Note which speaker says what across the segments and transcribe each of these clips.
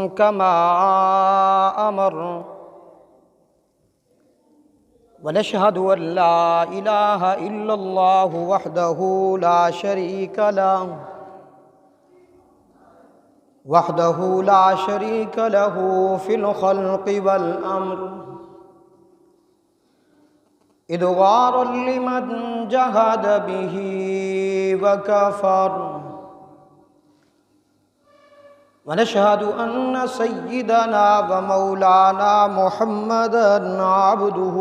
Speaker 1: كما أمر ونشهد أن لا إله إلا الله وحده لا شريك له في الخلق والأمر إدغارا لمن جهد به وكفر ونشهد أن سيدنا ومولانا محمدًا عبده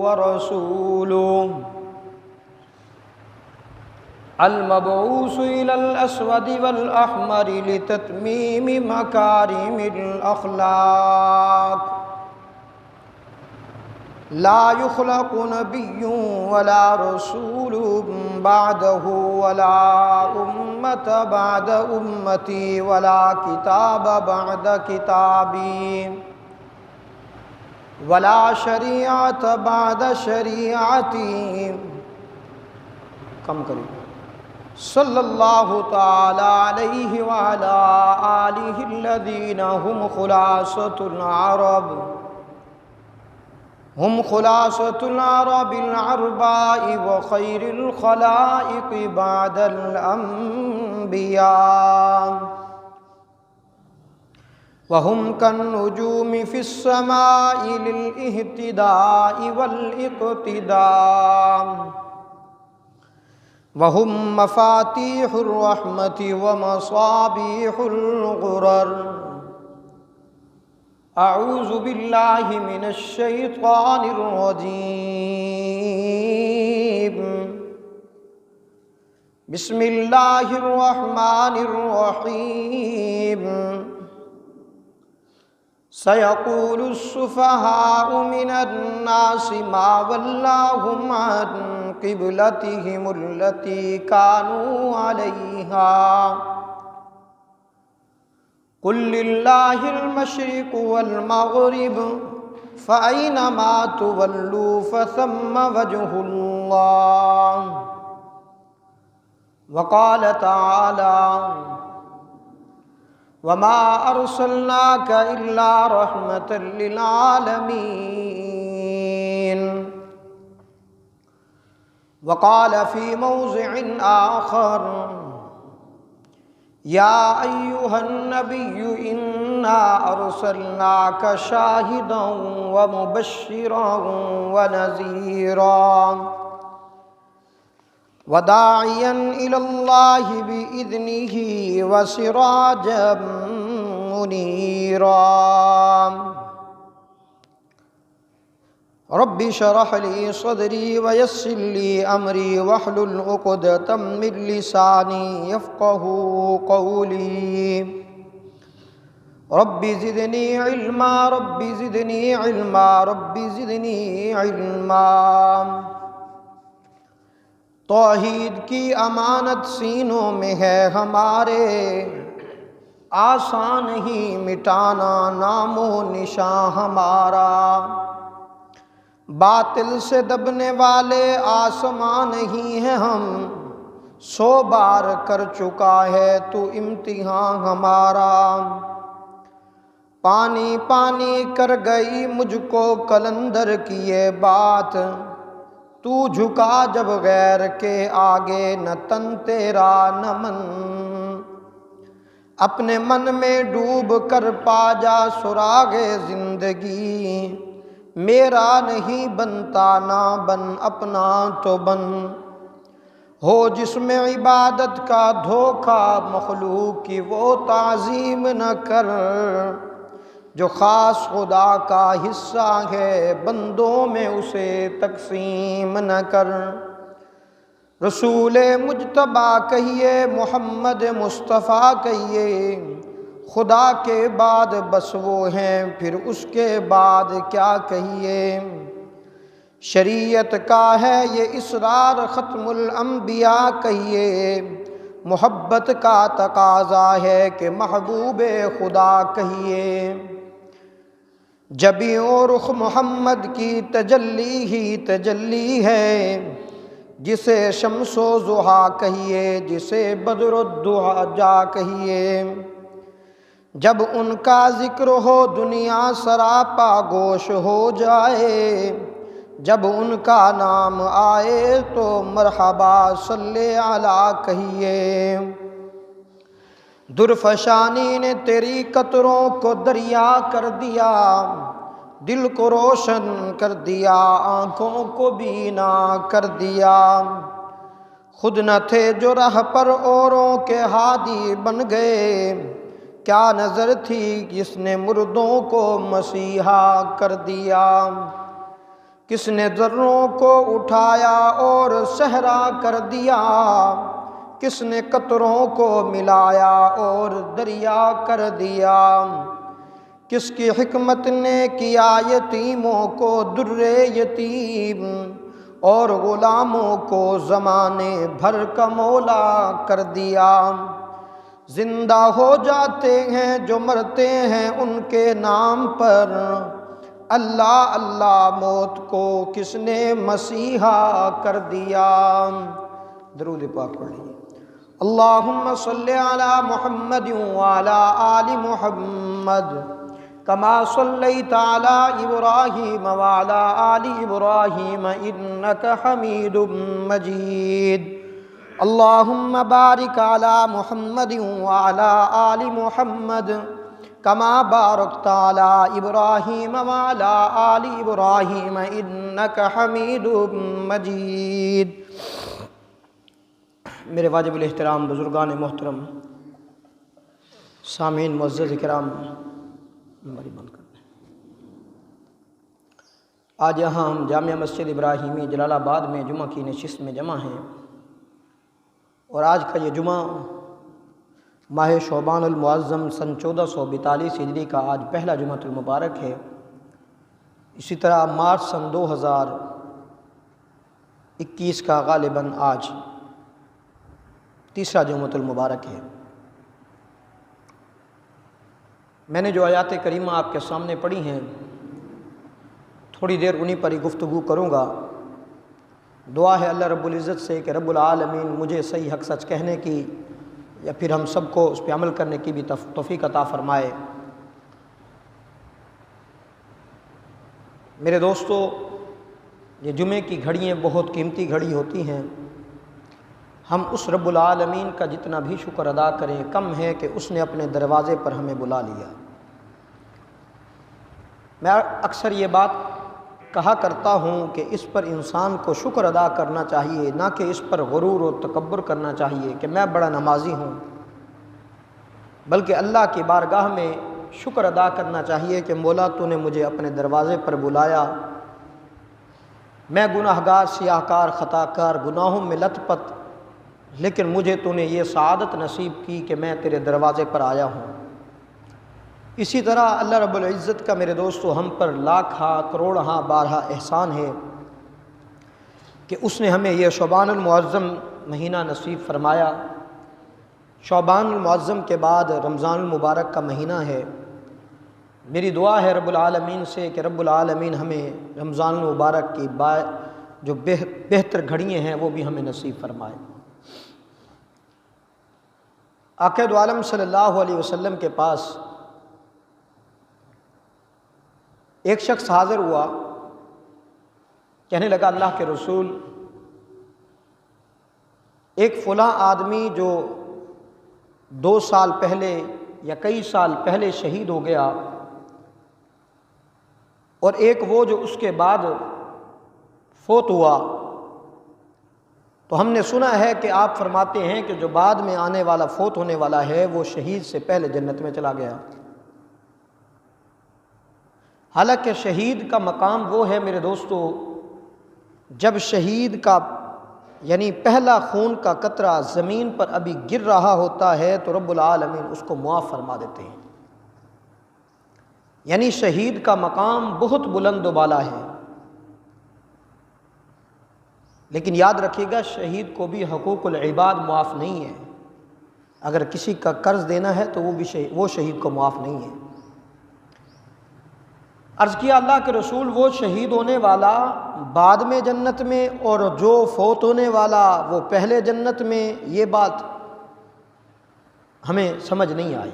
Speaker 1: ورسوله المبعوث إلى الأسود والأحمر لتتميم مكارم الأخلاق لا يخلق نبي ولا رسول بعده ولا أمة بعد أمتي ولا كتاب بعد كتابي ولا شريعة بعد شريعتي کم کریں صلی اللہ تعالی علیہ وعلا آلہ الذین هم خلاصة العرب العرباء وخير الخلائق بعد الأنبياء وهم كالنجوم في السماء للاهتداء والاقتداء وهم مفاتيح الرحمة ومصابيح الغرر أعوذ بالله من الشيطان الرجيم بسم الله الرحمن الرحيم سيقول السفهاء من الناس ما ولاهم عن قبلتهم التي كانوا عليها قل لله المشرق والمغرب فأينما تولوا فثم وجه الله وقال تعالى وما أرسلناك إلا رحمة للعالمين وقال في موضع آخر يا أيها النبي إنا أرسلناك شاهدا ومبشرا ونذيرا وداعيا إلى الله بإذنه وسراجا منيرا رب اشرح لي صدري ويسر لي أمري واحلل عقدة من لساني يفقهوا قولي رب زدني علما رب زدني علما رب زدنی علما توحید کی امانت سینوں میں ہے ہمارے آسان ہی مٹانا نام و نشاں ہمارا باطل سے دبنے والے آسمان ہی ہیں ہم 100 بار کر چکا ہے تو امتحان ہمارا پانی پانی کر گئی مجھ کو قلندر کی یہ بات تو جھکا جب غیر کے آگے نہ تن تیرا نہ من اپنے من میں ڈوب کر پا جا سراغ زندگی میرا نہیں بنتا نہ بن اپنا تو بن ہو جس میں عبادت کا دھوکہ مخلوق کی وہ تعظیم نہ کر جو خاص خدا کا حصہ ہے بندوں میں اسے تقسیم نہ کر رسول مجتبیٰ کہیے محمد مصطفیٰ کہیے خدا کے بعد بس وہ ہیں پھر اس کے بعد کیا کہیے شریعت کا ہے یہ اسرار ختم الانبیاء کہیے محبت کا تقاضا ہے کہ محبوب خدا کہیے جبیں رخ محمد کی تجلی ہی تجلی ہے جسے شمس و ضحیٰ کہیے جسے بدر الدجا کہیے جب ان کا ذکر ہو دنیا سراپا گوش ہو جائے، جب ان کا نام آئے تو مرحبا صلی علی کہیے۔ درفشانی نے تیری قطروں کو دریا کر دیا، دل کو روشن کر دیا، آنکھوں کو بینا کر دیا۔ خود نہ تھے جو راہ پر اوروں کے ہادی بن گئے، کیا نظر تھی جس نے مردوں کو مسیحا کر دیا۔ کس نے ذروں کو اٹھایا اور صحرا کر دیا، کس نے قطروں کو ملایا اور دریا کر دیا۔ کس کی حکمت نے کیا یتیموں کو در یتیم، اور غلاموں کو زمانے بھر کا مولا کر دیا۔ زندہ ہو جاتے ہیں جو مرتے ہیں ان کے نام پر، اللہ اللہ موت کو کس نے مسیحا کر دیا۔ درود پاک پڑھیے۔ اللہم صلی علی محمد وعلی آل محمد کما صلیت علی ابراہیم وعلی آل ابراہیم انک حمید مجید۔ اللہم بارک علی محمد وعلی آل محمد کما بارکت علی ابراہیم وعلی آل ابراہیم انک حمید مجید۔ میرے واجب الاحترام بزرگان محترم، سامعین معزز کرام، ہماری بند کر دیں۔ آج یہاں ہم جامعہ مسجد ابراہیمی جلال آباد میں جمعہ کی نشست میں جمع ہیں، اور آج کا یہ جمعہ ماہ شعبان المعظم سن 1442 ہجری کا آج پہلا جمعہ المبارک ہے۔ اسی طرح مارچ سن 2021 کا غالباً آج تیسرا جمعہ المبارک ہے۔ میں نے جو آیات کریمہ آپ کے سامنے پڑھی ہیں، تھوڑی دیر انہی پر ہی گفتگو کروں گا۔ دعا ہے اللہ رب العزت سے کہ رب العالمین مجھے صحیح حق سچ کہنے کی یا پھر ہم سب کو اس پہ عمل کرنے کی بھی توفیق عطا فرمائے۔ میرے دوستو، یہ جمعے کی گھڑیاں بہت قیمتی گھڑی ہوتی ہیں۔ ہم اس رب العالمین کا جتنا بھی شکر ادا کریں کم ہے کہ اس نے اپنے دروازے پر ہمیں بلا لیا۔ میں اکثر یہ بات کہا کرتا ہوں کہ اس پر انسان کو شکر ادا کرنا چاہیے، نہ کہ اس پر غرور و تکبر کرنا چاہیے کہ میں بڑا نمازی ہوں، بلکہ اللہ کی بارگاہ میں شکر ادا کرنا چاہیے کہ مولا تو نے مجھے اپنے دروازے پر بلایا۔ میں گناہ گار، سیاہ کار، خطا کار، گناہوں میں لت پت، لیکن مجھے تو نے یہ سعادت نصیب کی کہ میں تیرے دروازے پر آیا ہوں۔ اسی طرح اللہ رب العزت کا میرے دوستو ہم پر لاکھاں کروڑہاں بارہا احسان ہے کہ اس نے ہمیں یہ شعبان المعظم مہینہ نصیب فرمایا۔ شعبان المعظم کے بعد رمضان المبارک کا مہینہ ہے۔ میری دعا ہے رب العالمین سے کہ رب العالمین ہمیں رمضان المبارک کی جو بہتر گھڑیاں ہیں وہ بھی ہمیں نصیب فرمائے۔ آقا دو عالم صلی اللہ علیہ وسلم کے پاس ایک شخص حاضر ہوا، کہنے لگا اللہ کے رسول، ایک فلاں آدمی جو 2 سال پہلے یا کئی سال پہلے شہید ہو گیا، اور ایک وہ جو اس کے بعد فوت ہوا، تو ہم نے سنا ہے کہ آپ فرماتے ہیں کہ جو بعد میں آنے والا فوت ہونے والا ہے وہ شہید سے پہلے جنت میں چلا گیا۔ حالانکہ شہید کا مقام وہ ہے میرے دوستو، جب شہید کا یعنی پہلا خون کا قطرہ زمین پر ابھی گر رہا ہوتا ہے تو رب العالمین اس کو معاف فرما دیتے ہیں۔ یعنی شہید کا مقام بہت بلند و بالا ہے، لیکن یاد رکھیے گا شہید کو بھی حقوق العباد معاف نہیں ہے۔ اگر کسی کا قرض دینا ہے تو وہ شہید کو معاف نہیں ہے۔ عرض کیا اللہ کے رسول، وہ شہید ہونے والا بعد میں جنت میں اور جو فوت ہونے والا وہ پہلے جنت میں، یہ بات ہمیں سمجھ نہیں آئی۔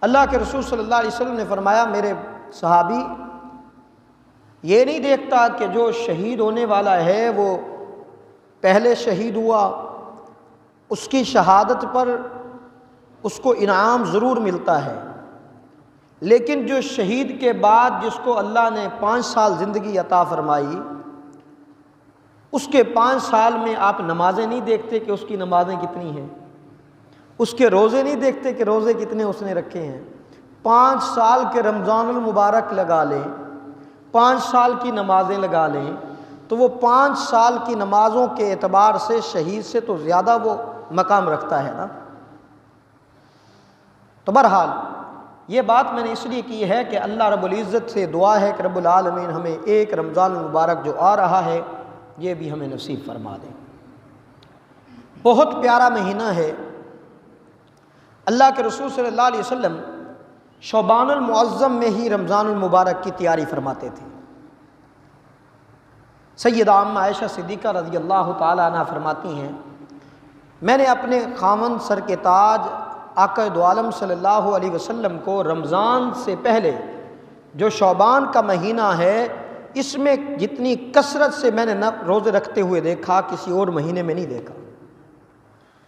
Speaker 1: اللہ کے رسول صلی اللہ علیہ وسلم نے فرمایا میرے صحابی یہ نہیں دیکھتا کہ جو شہید ہونے والا ہے وہ پہلے شہید ہوا، اس کی شہادت پر اس کو انعام ضرور ملتا ہے، لیکن جو شہید کے بعد جس کو اللہ نے 5 سال زندگی عطا فرمائی، اس کے 5 سال میں آپ نمازیں نہیں دیکھتے کہ اس کی نمازیں کتنی ہیں، اس کے روزے نہیں دیکھتے کہ روزے کتنے اس نے رکھے ہیں۔ 5 سال کے رمضان المبارک لگا لیں، 5 سال کی نمازیں لگا لیں، تو وہ 5 سال کی نمازوں کے اعتبار سے شہید سے تو زیادہ وہ مقام رکھتا ہے نا۔ تو بہرحال یہ بات میں نے اس لیے کی ہے کہ اللہ رب العزت سے دعا ہے کہ رب العالمین ہمیں ایک رمضان المبارک جو آ رہا ہے یہ بھی ہمیں نصیب فرما دے۔ بہت پیارا مہینہ ہے۔ اللہ کے رسول صلی اللہ علیہ وسلم شعبان المعظم میں ہی رمضان المبارک کی تیاری فرماتے تھے۔ سیدہ عامہ عائشہ صدیقہ رضی اللہ تعالی عنہ فرماتی ہیں میں نے اپنے خاوند سر کے تاج آقا دو عالم صلی اللہ علیہ وسلم کو رمضان سے پہلے جو شعبان کا مہینہ ہے اس میں جتنی کثرت سے میں نے روزے رکھتے ہوئے دیکھا کسی اور مہینے میں نہیں دیکھا۔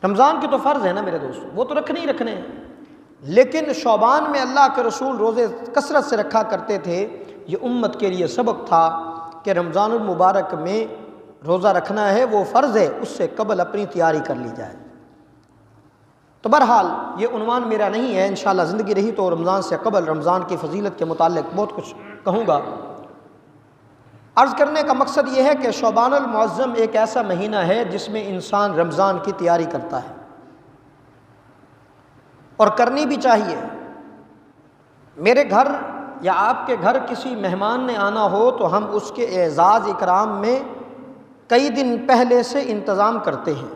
Speaker 1: رمضان کی تو فرض ہے نا میرے دوستو، وہ تو رکھنے ہی رکھنے ہیں، لیکن شعبان میں اللہ کے رسول روزے کثرت سے رکھا کرتے تھے۔ یہ امت کے لیے سبق تھا کہ رمضان المبارک میں روزہ رکھنا ہے، وہ فرض ہے، اس سے قبل اپنی تیاری کر لی جائے۔ تو بہرحال یہ عنوان میرا نہیں ہے، انشاءاللہ زندگی رہی تو رمضان سے قبل رمضان کی فضیلت کے متعلق بہت کچھ کہوں گا۔ عرض کرنے کا مقصد یہ ہے کہ شعبان المعظم ایک ایسا مہینہ ہے جس میں انسان رمضان کی تیاری کرتا ہے، اور کرنی بھی چاہیے۔ میرے گھر یا آپ کے گھر کسی مہمان نے آنا ہو تو ہم اس کے اعزاز اکرام میں کئی دن پہلے سے انتظام کرتے ہیں۔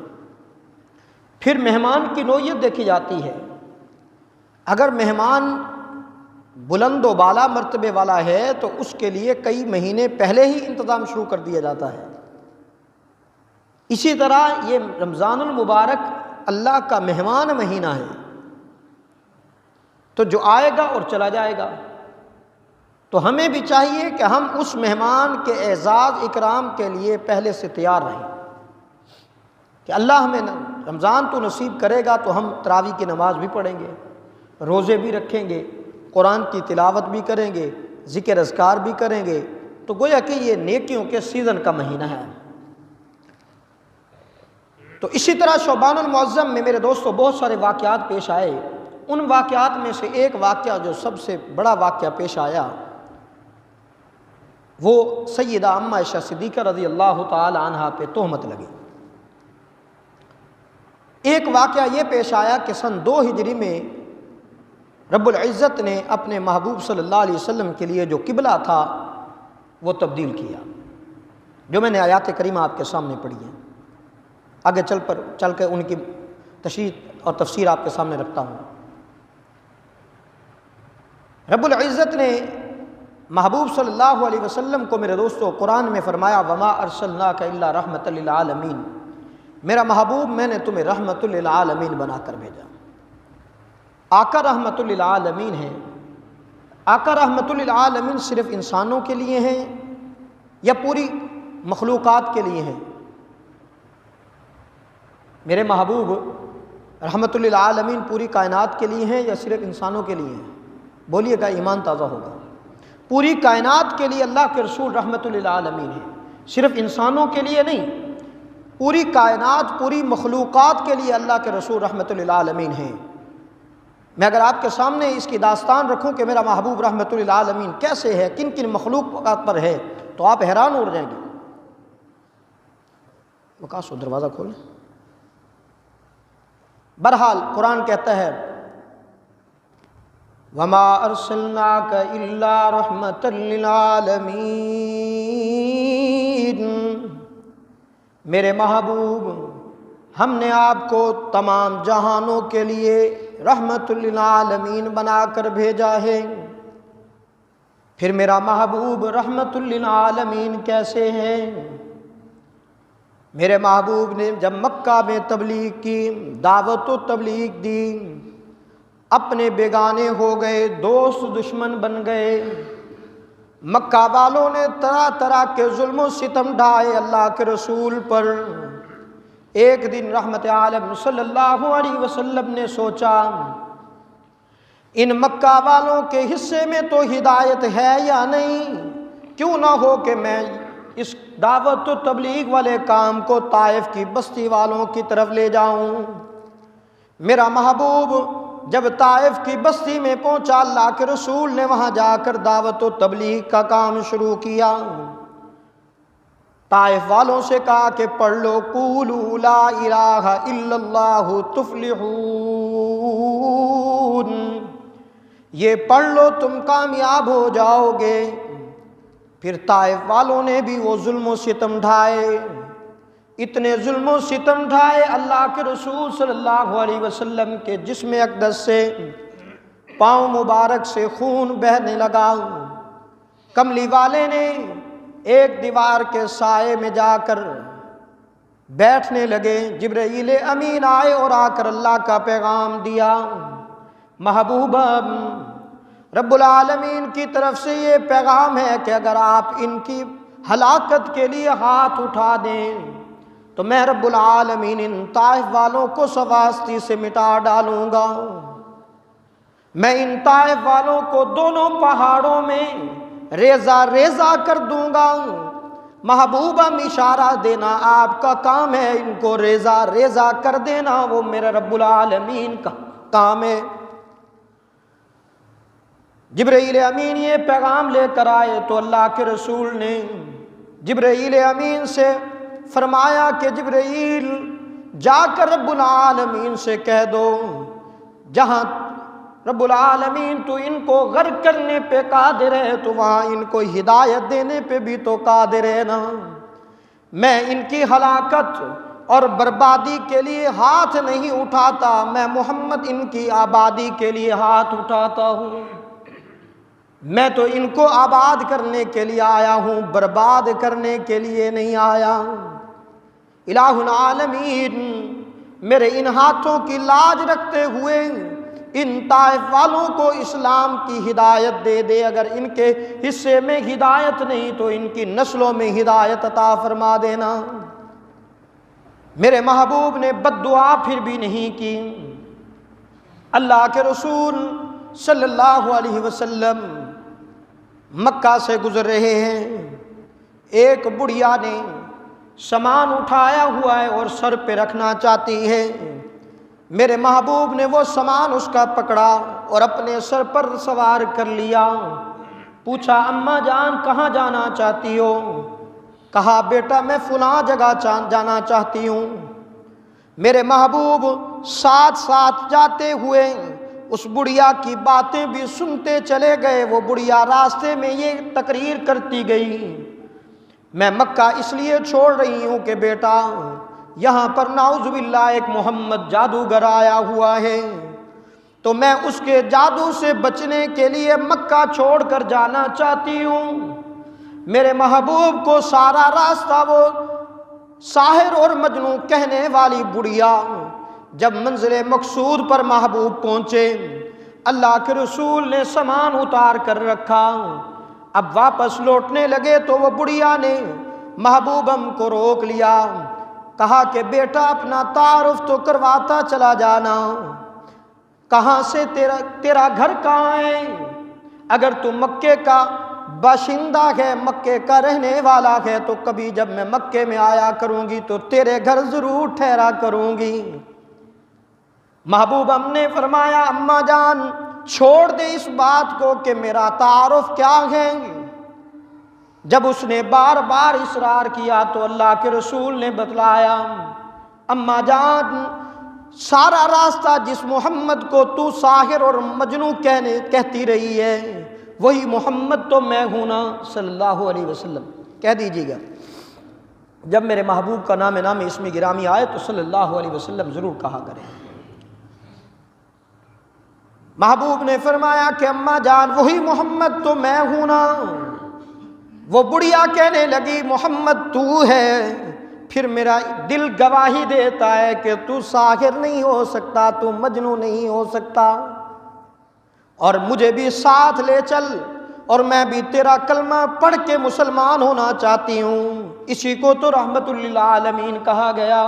Speaker 1: پھر مہمان کی نوعیت دیکھی جاتی ہے۔ اگر مہمان بلند و بالا مرتبے والا ہے تو اس کے لیے کئی مہینے پہلے ہی انتظام شروع کر دیا جاتا ہے۔ اسی طرح یہ رمضان المبارک اللہ کا مہمان مہینہ ہے، تو جو آئے گا اور چلا جائے گا، تو ہمیں بھی چاہیے کہ ہم اس مہمان کے اعزاز اکرام کے لیے پہلے سے تیار رہیں کہ اللہ ہمیں رمضان تو نصیب کرے گا تو ہم تراویح کی نماز بھی پڑھیں گے، روزے بھی رکھیں گے، قرآن کی تلاوت بھی کریں گے، ذکر اذکار بھی کریں گے، تو گویا کہ یہ نیکیوں کے سیزن کا مہینہ ہے۔ تو اسی طرح شعبان المعظم میں میرے دوستو بہت سارے واقعات پیش آئے۔ ان واقعات میں سے ایک واقعہ جو سب سے بڑا واقعہ پیش آیا وہ سیدہ عامہ عائشہ صدیقہ رضی اللہ تعالی عنہا پہ تہمت لگی۔ ایک واقعہ یہ پیش آیا کہ سن 2 ہجری میں رب العزت نے اپنے محبوب صلی اللہ علیہ وسلم کے لیے جو قبلہ تھا وہ تبدیل کیا، جو میں نے آیات کریمہ آپ کے سامنے پڑھی ہیں۔ آگے چل کے ان کی تشریح اور تفسیر آپ کے سامنے رکھتا ہوں۔ رب العزت نے محبوب صلی اللہ علیہ وسلم کو میرے دوستو قرآن میں فرمایا وما ارسلناک الا رحمۃ للعالمین، میرا محبوب میں نے تمہیں رحمت للعالمین بنا کر بھیجا۔ آقا رحمت للعالمین ہیں۔ آقا رحمت للعالمین صرف انسانوں کے لیے ہیں یا پوری مخلوقات کے لیے ہیں؟ میرے محبوب رحمت للعالمین پوری کائنات کے لیے ہیں یا صرف انسانوں کے لیے ہیں؟ بولیے گا، ایمان تازہ ہوگا۔ پوری کائنات کے لیے اللہ کے رسول رحمت للعالمین ہیں، صرف انسانوں کے لیے نہیں، پوری کائنات پوری مخلوقات کے لیے اللہ کے رسول رحمت للعالمین ہیں۔ میں اگر آپ کے سامنے اس کی داستان رکھوں کہ میرا محبوب رحمت للعالمین کیسے ہے، کن کن مخلوقات پر ہے، تو آپ حیران ہو جائیں گے۔ وقاص دروازہ کھولیں۔ بہرحال قرآن کہتا ہے وما ارسلناک الا رحمۃ للعالمین، میرے محبوب ہم نے آپ کو تمام جہانوں کے لیے رحمت للعالمین بنا کر بھیجا ہے۔ پھر میرا محبوب رحمت للعالمین کیسے ہے؟ میرے محبوب نے جب مکہ میں تبلیغ کی، دعوت و تبلیغ دی، اپنے بیگانے ہو گئے، دوست دشمن بن گئے۔ مکہ والوں نے طرح طرح کے ظلم و ستم ڈھائے اللہ کے رسول پر۔ ایک دن رحمت عالم صلی اللہ علیہ وسلم نے سوچا ان مکہ والوں کے حصے میں تو ہدایت ہے یا نہیں، کیوں نہ ہو کہ میں اس دعوت و تبلیغ والے کام کو طائف کی بستی والوں کی طرف لے جاؤں۔ میرا محبوب جب طائف کی بستی میں پہنچا، اللہ کے رسول نے وہاں جا کر دعوت و تبلیغ کا کام شروع کیا۔ طائف والوں سے کہا کہ پڑھ لو قولوا لا الہ الا اللہ تفلحون، یہ پڑھ لو تم کامیاب ہو جاؤ گے۔ پھر طائف والوں نے بھی وہ ظلم و ستم ڈھائے، اتنے ظلم و ستم ڈھائے، اللہ کے رسول صلی اللہ علیہ وسلم کے جسم اقدس سے پاؤں مبارک سے خون بہنے لگا۔ کملی والے نے ایک دیوار کے سائے میں جا کر بیٹھنے لگے۔ جبرائیل امین آئے اور آ کر اللہ کا پیغام دیا، محبوبہ رب العالمین کی طرف سے یہ پیغام ہے کہ اگر آپ ان کی ہلاکت کے لیے ہاتھ اٹھا دیں تو میں رب العالمین ان طائف والوں کو سواستی سے مٹا ڈالوں گا۔ میں ان طائف والوں کو دونوں پہاڑوں میں ریزہ ریزہ کر دوں گا۔ محبوبہ اشارہ دینا آپ کا کام ہے، ان کو ریزہ ریزہ کر دینا وہ میرا رب العالمین کا کام ہے۔ جبرائیل امین یہ پیغام لے کر آئے تو اللہ کے رسول نے جبرائیل امین سے فرمایا کہ جبرائیل جا کر رب العالمین سے کہہ دو جہاں رب العالمین تو ان کو غرق کرنے پہ قادر ہے تو وہاں ان کو ہدایت دینے پہ بھی تو قادر ہے نا۔ میں ان کی ہلاکت اور بربادی کے لیے ہاتھ نہیں اٹھاتا، میں محمد ان کی آبادی کے لیے ہاتھ اٹھاتا ہوں۔ میں تو ان کو آباد کرنے کے لیے آیا ہوں، برباد کرنے کے لیے نہیں آیا۔ الہ العالمین میرے ان ہاتھوں کی لاج رکھتے ہوئے ان طائف والوں کو اسلام کی ہدایت دے دے، اگر ان کے حصے میں ہدایت نہیں تو ان کی نسلوں میں ہدایت عطا فرما دینا۔ میرے محبوب نے بد دعا پھر بھی نہیں کی۔ اللہ کے رسول صلی اللہ علیہ وسلم مکہ سے گزر رہے ہیں، ایک بڑھیا نے سامان اٹھایا ہوا ہے اور سر پہ رکھنا چاہتی ہے۔ میرے محبوب نے وہ سامان اس کا پکڑا اور اپنے سر پر سوار کر لیا۔ پوچھا اماں جان کہاں جانا چاہتی ہو؟ کہا بیٹا میں فلاں جگہ جانا چاہتی ہوں۔ میرے محبوب ساتھ ساتھ جاتے ہوئے اس بڑھیا کی باتیں بھی سنتے چلے گئے۔ وہ بڑھیا راستے میں یہ تقریر کرتی گئی، میں مکہ اس لیے چھوڑ رہی ہوں کہ بیٹا یہاں پر نعوذ باللہ ایک محمد جادوگر آیا ہوا ہے، تو میں اس کے جادو سے بچنے کے لیے مکہ چھوڑ کر جانا چاہتی ہوں۔ میرے محبوب کو سارا راستہ وہ ساحر اور مجنون کہنے والی بڑھیا جب منزل مقصود پر محبوب پہنچے، اللہ کے رسول نے سامان اتار کر رکھا، اب واپس لوٹنے لگے تو وہ بڑھیا نے محبوب ہم کو روک لیا، کہا کہ بیٹا اپنا تعارف تو کرواتا چلا جانا، کہاں سے تیرا گھر کہاں ہے؟ اگر تو مکے کا باشندہ ہے، مکے کا رہنے والا ہے تو کبھی جب میں مکے میں آیا کروں گی تو تیرے گھر ضرور ٹھہرا کروں گی۔ محبوب ہم نے فرمایا اماں جان چھوڑ دے اس بات کو کہ میرا تعارف کیا ہے۔ جب اس نے بار بار اصرار کیا تو اللہ کے رسول نے بتلایا اماں جان سارا راستہ جس محمد کو تو ساحر اور مجنوں کہتی رہی ہے وہی محمد تو میں ہوں نا صلی اللہ علیہ وسلم، کہہ دیجیے گا۔ جب میرے محبوب کا نام اسم گرامی آئے تو صلی اللہ علیہ وسلم ضرور کہا کریں۔ محبوب نے فرمایا کہ اماں جان وہی محمد تو میں ہوں نا۔ وہ بڑھیا کہنے لگی محمد تو ہے، پھر میرا دل گواہی دیتا ہے کہ تو ساحر نہیں ہو سکتا، تو مجنوں نہیں ہو سکتا۔ اور مجھے بھی ساتھ لے چل، اور میں بھی تیرا کلمہ پڑھ کے مسلمان ہونا چاہتی ہوں۔ اسی کو تو رحمت للعالمین کہا گیا۔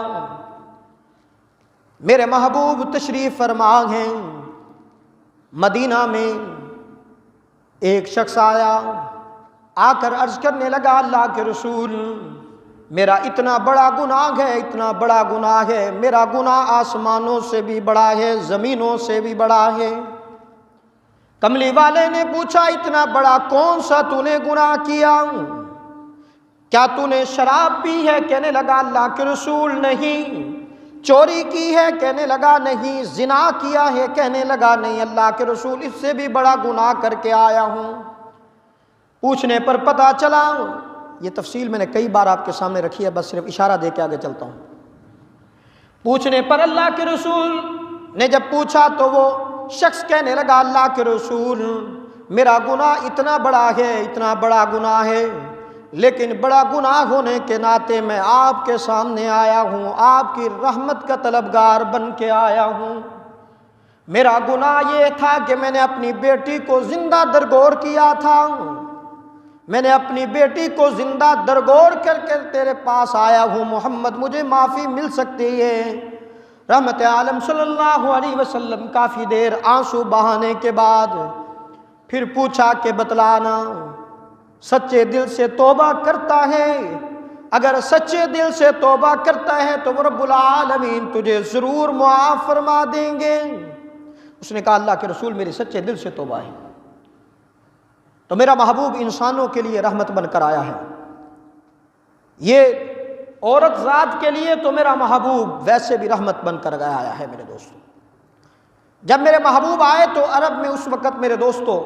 Speaker 1: میرے محبوب تشریف فرما ہیں مدینہ میں۔ ایک شخص آیا، آ کر عرض کرنے لگا اللہ کے رسول، میرا اتنا بڑا گناہ ہے، اتنا بڑا گناہ ہے، میرا گناہ آسمانوں سے بھی بڑا ہے، زمینوں سے بھی بڑا ہے۔ کملی والے نے پوچھا اتنا بڑا کون سا تو نے گناہ کیا؟ کیا تو نے شراب پی ہے؟ کہنے لگا اللہ کے رسول نہیں۔ چوری کی ہے؟ کہنے لگا نہیں۔ زنا کیا ہے؟ کہنے لگا نہیں اللہ کے رسول، اس سے بھی بڑا گناہ کر کے آیا ہوں۔ پوچھنے پر پتہ چلا، یہ تفصیل میں نے کئی بار آپ کے سامنے رکھی ہے، بس صرف اشارہ دے کے آگے چلتا ہوں۔ پوچھنے پر اللہ کے رسول نے جب پوچھا تو وہ شخص کہنے لگا اللہ کے رسول، میرا گناہ اتنا بڑا ہے، اتنا بڑا گناہ ہے، لیکن بڑا گناہ ہونے کے ناطے میں آپ کے سامنے آیا ہوں، آپ کی رحمت کا طلبگار بن کے آیا ہوں۔ میرا گناہ یہ تھا کہ میں نے اپنی بیٹی کو زندہ درگور کیا تھا، میں نے اپنی بیٹی کو زندہ درگور کر کے تیرے پاس آیا ہوں، محمد مجھے معافی مل سکتی ہے؟ رحمت عالم صلی اللہ علیہ وسلم کافی دیر آنسو بہانے کے بعد پھر پوچھا کہ بتلانا، سچے دل سے توبہ کرتا ہے؟ اگر سچے دل سے توبہ کرتا ہے تو رب العالمین تجھے ضرور معاف فرما دیں گے۔ اس نے کہا اللہ کے رسول میری سچے دل سے توبہ ہے۔ تو میرا محبوب انسانوں کے لیے رحمت بن کر آیا ہے، یہ عورت ذات کے لیے تو میرا محبوب ویسے بھی رحمت بن کر آیا ہے۔ میرے دوستو، جب میرے محبوب آئے تو عرب میں اس وقت میرے دوستو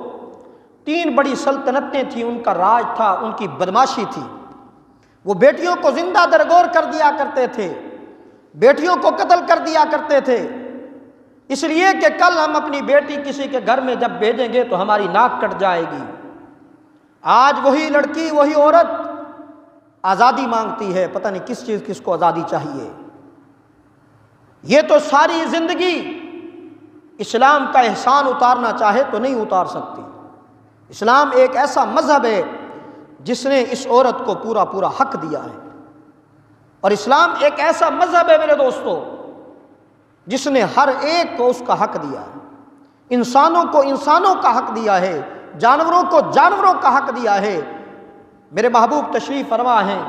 Speaker 1: 3 بڑی سلطنتیں تھیں، ان کا راج تھا، ان کی بدماشی تھی۔ وہ بیٹیوں کو زندہ درگور کر دیا کرتے تھے، بیٹیوں کو قتل کر دیا کرتے تھے، اس لیے کہ کل ہم اپنی بیٹی کسی کے گھر میں جب بھیجیں گے تو ہماری ناک کٹ جائے گی۔ آج وہی لڑکی، وہی عورت آزادی مانگتی ہے، پتہ نہیں کس چیز کس کو آزادی چاہیے۔ یہ تو ساری زندگی اسلام کا احسان اتارنا چاہے تو نہیں اتار سکتی۔ اسلام ایک ایسا مذہب ہے جس نے اس عورت کو پورا پورا حق دیا ہے، اور اسلام ایک ایسا مذہب ہے میرے دوستو جس نے ہر ایک کو اس کا حق دیا ہے۔ انسانوں کو انسانوں کا حق دیا ہے، جانوروں کو جانوروں کا حق دیا ہے۔ میرے محبوب تشریف فرما ہیں،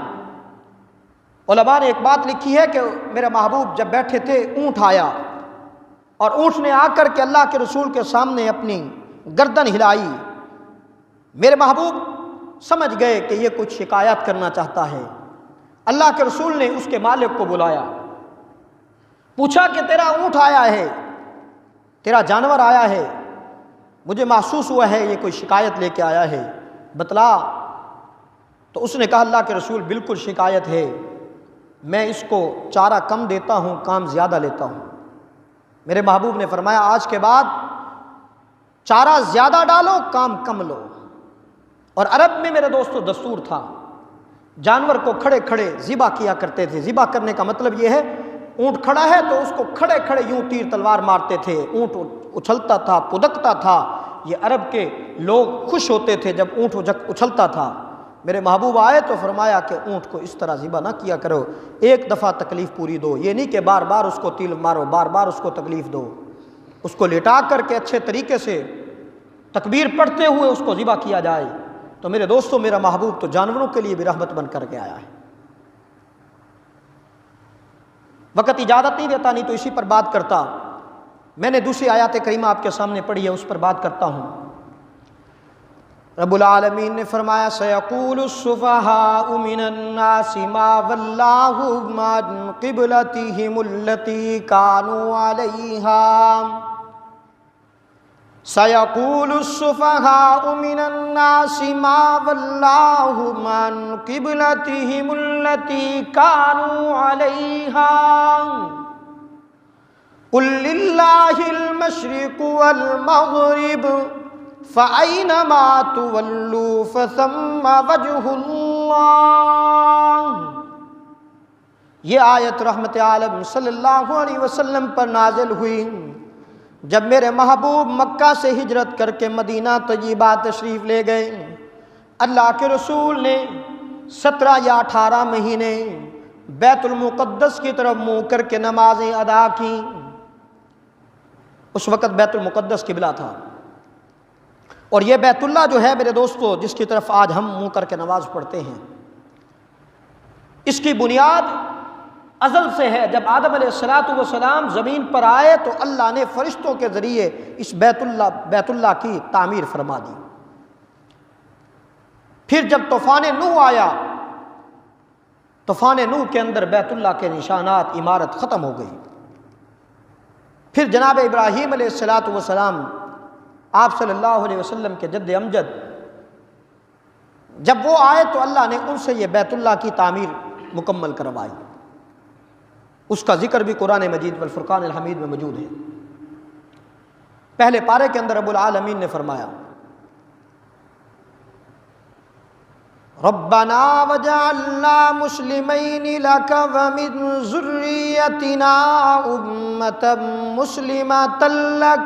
Speaker 1: علماء نے ایک بات لکھی ہے کہ میرے محبوب جب بیٹھے تھے اونٹ آیا، اور اونٹ نے آ کر کے اللہ کے رسول کے سامنے اپنی گردن ہلائی۔ میرے محبوب سمجھ گئے کہ یہ کچھ شکایت کرنا چاہتا ہے۔ اللہ کے رسول نے اس کے مالک کو بلایا، پوچھا کہ تیرا اونٹ آیا ہے، تیرا جانور آیا ہے، مجھے محسوس ہوا ہے یہ کوئی شکایت لے کے آیا ہے، بتلا۔ تو اس نے کہا اللہ کے رسول بالکل شکایت ہے، میں اس کو چارہ کم دیتا ہوں، کام زیادہ لیتا ہوں۔ میرے محبوب نے فرمایا آج کے بعد چارہ زیادہ ڈالو، کام کم لو۔ اور عرب میں میرے دوستو دستور تھا، جانور کو کھڑے کھڑے ذبح کیا کرتے تھے۔ ذبح کرنے کا مطلب یہ ہے اونٹ کھڑا ہے تو اس کو کھڑے کھڑے یوں تیر تلوار مارتے تھے، اونٹ اچھلتا تھا، پدکتا تھا۔ یہ عرب کے لوگ خوش ہوتے تھے جب اونٹ اچھلتا تھا۔ میرے محبوب آئے تو فرمایا کہ اونٹ کو اس طرح ذبح نہ کیا کرو، ایک دفعہ تکلیف پوری دو، یہ نہیں کہ بار بار اس کو تیر مارو، بار بار اس کو تکلیف دو۔ اس کو لٹا کر کے اچھے طریقے سے تکبیر پڑھتے ہوئے اس کو ذبح کیا جائے۔ تو میرے دوستو میرا محبوب تو جانوروں کے لیے بھی رحمت بن کر کے آیا ہے۔ وقت اجازت نہیں دیتا، نہیں تو اسی پر بات کرتا۔ میں نے دوسری آیات کریمہ آپ کے سامنے پڑھی ہے، اس پر بات کرتا ہوں۔ رب العالمین نے فرمایا سَيَقُولُ السُّفَهَاءُ مِنَ النَّاسِ مَا وَلَّاهُمْ عَنْ قِبْلَتِهِمُ الَّتِي كَانُوا عَلَيْهَا سَيَقُولُ السُّفَهَاءُ مِنَ النَّاسِ مَا وَلَّاهُمْ عَنْ قِبْلَتِهِمُ الَّتِي كَانُوا عَلَيْهَا قُلْ لِلَّهِ الْمَشْرِقُ وَالْمَغْرِبُ فَأَيْنَمَا تُوَلُّوا فَثَمَّ وَجْهُ اللَّهِ۔ یہ آیت رحمت عالم صلی اللہ علیہ وسلم پر نازل ہوئی جب میرے محبوب مکہ سے ہجرت کر کے مدینہ طیبہ تشریف لے گئے، اللہ کے رسول نے 17 یا 18 مہینے بیت المقدس کی طرف منہ کر کے نمازیں ادا کی۔ اس وقت بیت المقدس قبلہ تھا، اور یہ بیت اللہ جو ہے میرے دوستو جس کی طرف آج ہم منہ کر کے نماز پڑھتے ہیں، اس کی بنیاد ازل سے ہے۔ جب آدم علیہ السلام زمین پر آئے تو اللہ نے فرشتوں کے ذریعے اس بیت اللہ کی تعمیر فرما دی۔ پھر جب طوفان نوح آیا، طوفان نوح کے اندر بیت اللہ کے نشانات، عمارت ختم ہو گئی۔ پھر جناب ابراہیم علیہ السلام آپ صلی اللہ علیہ وسلم کے جد امجد جب وہ آئے تو اللہ نے ان سے یہ بیت اللہ کی تعمیر مکمل کروائی۔ اس کا ذکر بھی قرآن مجید والفرقان الحمید میں موجود ہے۔ پہلے پارے کے اندر رب العالمین نے فرمایا، ربنا وجعلنا مسلمین لک ومن ذریتنا امة مسلمة لک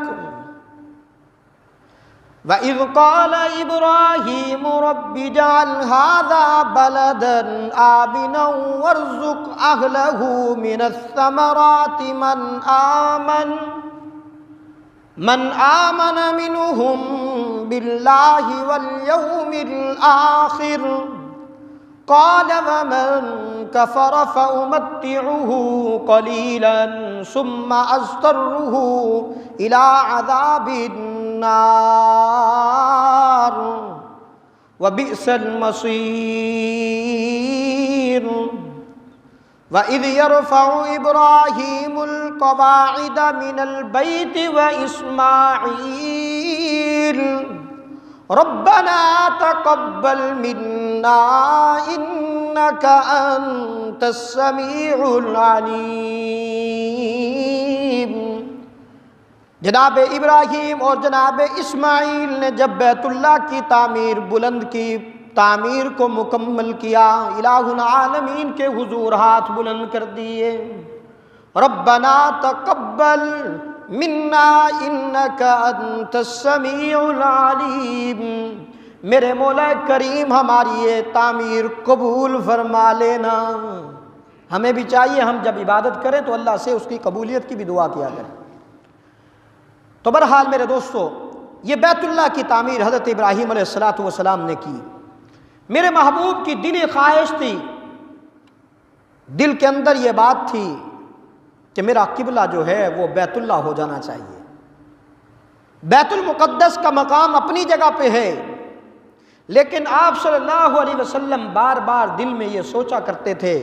Speaker 1: وَإِذْ قَالَ إِبْرَاهِيمُ رَبِّ اجْعَلْ هَذَا بَلَدًا آمِنًا وَارْزُقْ أَهْلَهُ مِنَ الثَّمَرَاتِ مَنْ آمَنَ مِنْهُمْ بِاللَّهِ وَالْيَوْمِ الْآخِرِ قَالَ وَمَنْ كَفَرَ فَأُمَتِّعُهُ قَلِيلًا ثُمَّ أَضْطَرُّهُ إِلَى عَذَابِ النار وبئس المصير وإذ يرفع إبراهيم القواعد من البيت وإسماعيل ربنا تقبل منا إنك أنت السميع العليم۔ جناب ابراہیم اور جناب اسماعیل نے جب بیت اللہ کی تعمیر بلند کی، تعمیر کو مکمل کیا، الہ العالمین کے حضور ہاتھ بلند کر دیے، ربنا تقبل منا انک انت السمیع العلیم، میرے مولا کریم ہماری یہ تعمیر قبول فرما لینا۔ ہمیں بھی چاہیے ہم جب عبادت کریں تو اللہ سے اس کی قبولیت کی بھی دعا کیا کریں۔ تو بہرحال میرے دوستو، یہ بیت اللہ کی تعمیر حضرت ابراہیم علیہ السلام نے کی۔ میرے محبوب کی دلی خواہش تھی، دل کے اندر یہ بات تھی کہ میرا قبلہ جو ہے وہ بیت اللہ ہو جانا چاہیے۔ بیت المقدس کا مقام اپنی جگہ پہ ہے، لیکن آپ صلی اللہ علیہ وسلم بار بار دل میں یہ سوچا کرتے تھے،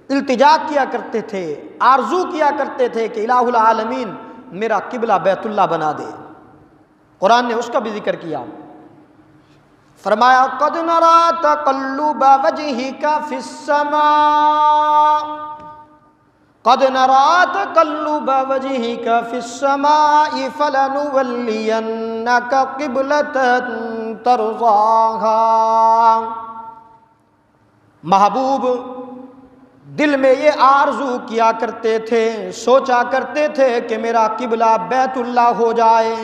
Speaker 1: التجا کیا کرتے تھے، آرزو کیا کرتے تھے کہ الہ العالمین میرا قبلہ بیت اللہ بنا دے۔ قرآن نے اس کا بھی ذکر کیا، فرمایا قد نرى تقلب وجهك في السماء قد نرى تقلب وجهك في السماء فلنولينك قبلة ترضاها۔ محبوب دل میں یہ آرزو کیا کرتے تھے، سوچا کرتے تھے کہ میرا قبلہ بیت اللہ ہو جائے۔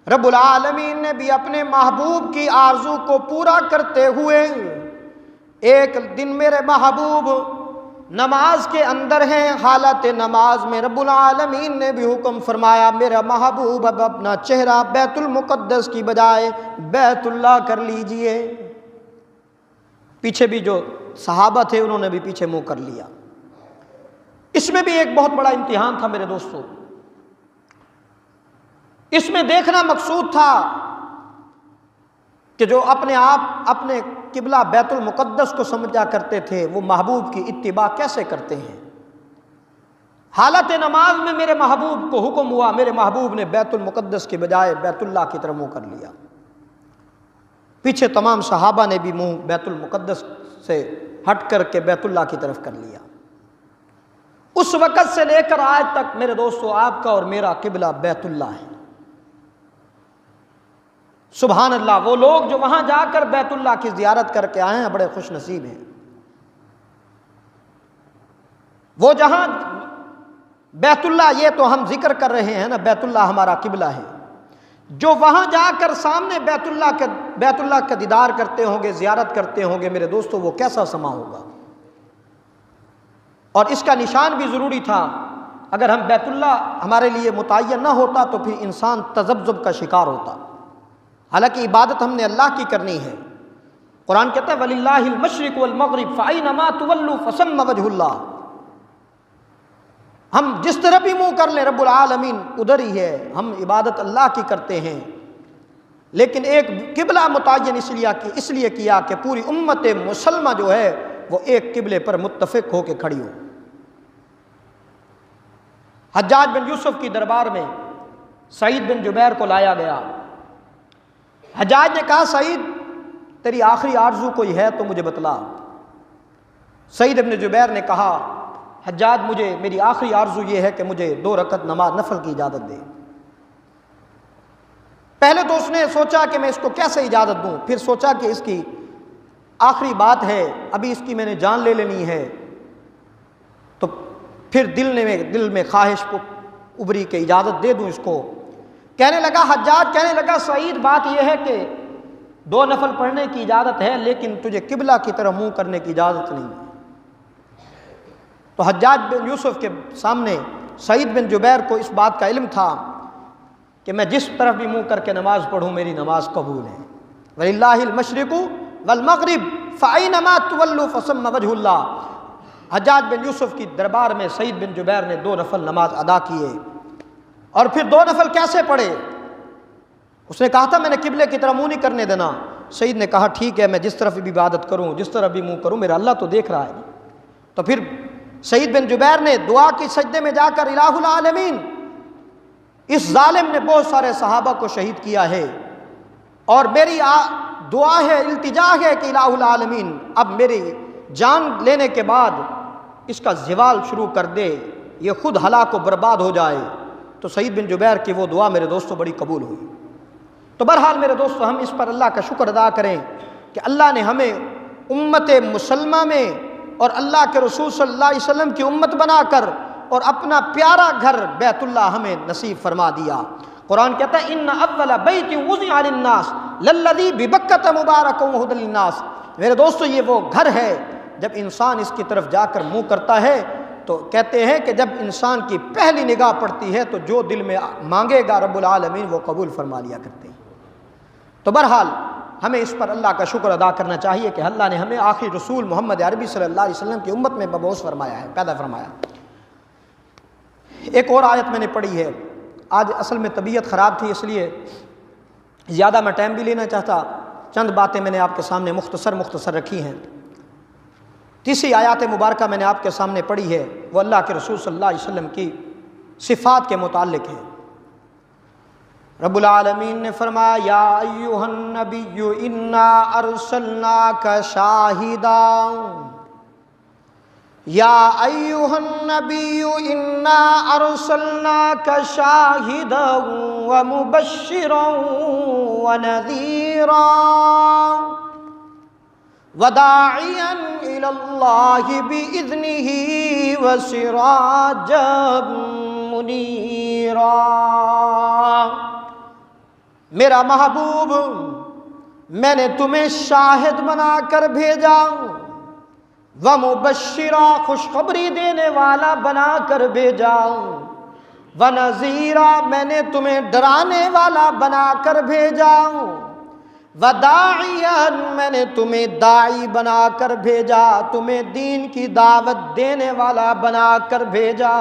Speaker 1: رب العالمین نے بھی اپنے محبوب کی آرزو کو پورا کرتے ہوئے ایک دن میرے محبوب نماز کے اندر ہیں، حالت نماز میں رب العالمین نے بھی حکم فرمایا میرا محبوب اب اپنا چہرہ بیت المقدس کی بجائے بیت اللہ کر لیجئے۔ پیچھے بھی جو صحابہ تھے انہوں نے بھی پیچھے منہ کر لیا۔ اس میں بھی ایک بہت بڑا امتحان تھا میرے دوستو، اس میں دیکھنا مقصود تھا کہ جو اپنے آپ اپنے قبلہ بیت المقدس کو سمجھا کرتے تھے وہ محبوب کی اتباع کیسے کرتے ہیں۔ حالت نماز میں میرے محبوب کو حکم ہوا، میرے محبوب نے بیت المقدس کے بجائے بیت اللہ کی طرف منہ کر لیا۔ پیچھے تمام صحابہ نے بھی منہ بیت المقدس سے ہٹ کر کے بیت اللہ کی طرف کر لیا۔ اس وقت سے لے کر آج تک میرے دوستو آپ کا اور میرا قبلہ بیت اللہ ہے۔ سبحان اللہ، وہ لوگ جو وہاں جا کر بیت اللہ کی زیارت کر کے آئے ہیں بڑے خوش نصیب ہیں۔ وہ جہاں بیت اللہ یہ تو ہم ذکر کر رہے ہیں نا، بیت اللہ ہمارا قبلہ ہے، جو وہاں جا کر سامنے بیت اللہ کا دیدار کرتے ہوں گے، زیارت کرتے ہوں گے میرے دوستو، وہ کیسا سما ہوگا۔ اور اس کا نشان بھی ضروری تھا، اگر ہم بیت اللہ ہمارے لیے متعین نہ ہوتا تو پھر انسان تذبذب کا شکار ہوتا۔ حالانکہ عبادت ہم نے اللہ کی کرنی ہے، قرآن کہتا ہے وَلِلَّهِ الْمَشْرِقُ وَالْمَغْرِبُ فَأَيْنَمَا تُوَلُّوا فَثَمَّ وَجْهُ اللَّهِ۔ ہم جس طرح بھی منہ کر لیں رب العالمین ادھر ہی ہے، ہم عبادت اللہ کی کرتے ہیں، لیکن ایک قبلہ متعین اس لیے کیا کہ پوری امت مسلمہ جو ہے وہ ایک قبلے پر متفق ہو کے کھڑی ہو۔ حجاج بن یوسف کی دربار میں سعید بن جبیر کو لایا گیا۔ حجاج نے کہا سعید تیری آخری آرزو کوئی ہے تو مجھے بتلا۔ سعید بن جبیر نے کہا حجاج میری آخری آرزو یہ ہے کہ مجھے 2 رکعت نماز نفل کی اجازت دے۔ پہلے تو اس نے سوچا کہ میں اس کو کیسے اجازت دوں، پھر سوچا کہ اس کی آخری بات ہے، ابھی اس کی میں نے جان لے لینی ہے، تو پھر دل میں خواہش کو ابری کہ اجازت دے دوں اس کو۔ حجاج کہنے لگا سعید بات یہ ہے کہ 2 نفل پڑھنے کی اجازت ہے، لیکن تجھے قبلہ کی طرف منہ کرنے کی اجازت نہیں ہے۔ تو حجاج بن یوسف کے سامنے سعید بن جبیر کو اس بات کا علم تھا کہ میں جس طرف بھی منہ کر کے نماز پڑھوں میری نماز قبول ہے۔ وَلِلَّهِ الْمَشْرِقُ وَالْمَغْرِبُ فَأَيْنَمَا تُوَلُّوا فَثَمَّ وَجْهُ اللَّهِ۔ حجاج بن یوسف کی دربار میں سعید بن جبیر نے 2 نفل نماز ادا کیے، اور پھر 2 نفل کیسے پڑھے؟ اس نے کہا تھا میں نے قبلے کی طرف منہ نہیں کرنے دینا۔ سعید نے کہا ٹھیک ہے، میں جس طرف بھی عبادت کروں، جس طرف بھی منہ کروں، میرا اللہ تو دیکھ رہا ہے۔ تو پھر سعید بن جبیر نے دعا کی سجدے میں جا کر الہ العالمین، اس ظالم نے بہت سارے صحابہ کو شہید کیا ہے، اور میری دعا ہے، التجا ہے کہ الہ العالمین اب میری جان لینے کے بعد اس کا زوال شروع کر دے، یہ خود ہلاک و برباد ہو جائے۔ تو سعید بن جبیر کی وہ دعا میرے دوستوں بڑی قبول ہوئی۔ تو بہرحال میرے دوستوں ہم اس پر اللہ کا شکر ادا کریں کہ اللہ نے ہمیں امت مسلمہ میں اور اللہ کے رسول صلی اللہ علیہ وسلم کی امت بنا کر اور اپنا پیارا گھر بیت اللہ ہمیں نصیب فرما دیا۔ قرآن کہتا ہے ان اول بیت وضع للناس للذی ببکۃ مبارک وہدی للناس۔ میرے دوستو یہ وہ گھر ہے جب انسان اس کی طرف جا کر منہ کرتا ہے تو کہتے ہیں کہ جب انسان کی پہلی نگاہ پڑتی ہے تو جو دل میں مانگے گا رب العالمین وہ قبول فرما لیا کرتے ہیں۔ تو بہرحال ہمیں اس پر اللہ کا شکر ادا کرنا چاہیے کہ اللہ نے ہمیں آخری رسول محمد عربی صلی اللہ علیہ وسلم کی امت میں مبعوث فرمایا ہے، پیدا فرمایا۔ ایک اور آیت میں نے پڑھی ہے، آج اصل میں طبیعت خراب تھی اس لیے زیادہ میں ٹائم بھی لینا چاہتا، چند باتیں میں نے آپ کے سامنے مختصر رکھی ہیں۔ تیسری آیات مبارکہ میں نے آپ کے سامنے پڑھی ہے، وہ اللہ کے رسول صلی اللہ علیہ وسلم کی صفات کے متعلق ہے۔ رب العالمین نے فرمایا یا ایھا النبی انا ارسلناک شاہدا، یا ایھا النبی انا ارسلناک شاہدا ومبشرا ونذیرا وداعیا الی اللہ باذنہ وسراجا منیرا۔ میرا محبوب میں نے تمہیں شاہد بنا کر بھیجا، ومبشرا خوشخبری دینے والا بنا کر بھیجا، ونذیرا میں نے تمہیں ڈرانے والا بنا کر بھیجا، وداعیا میں نے تمہیں داعی بنا کر بھیجا، تمہیں دین کی دعوت دینے والا بنا کر بھیجا،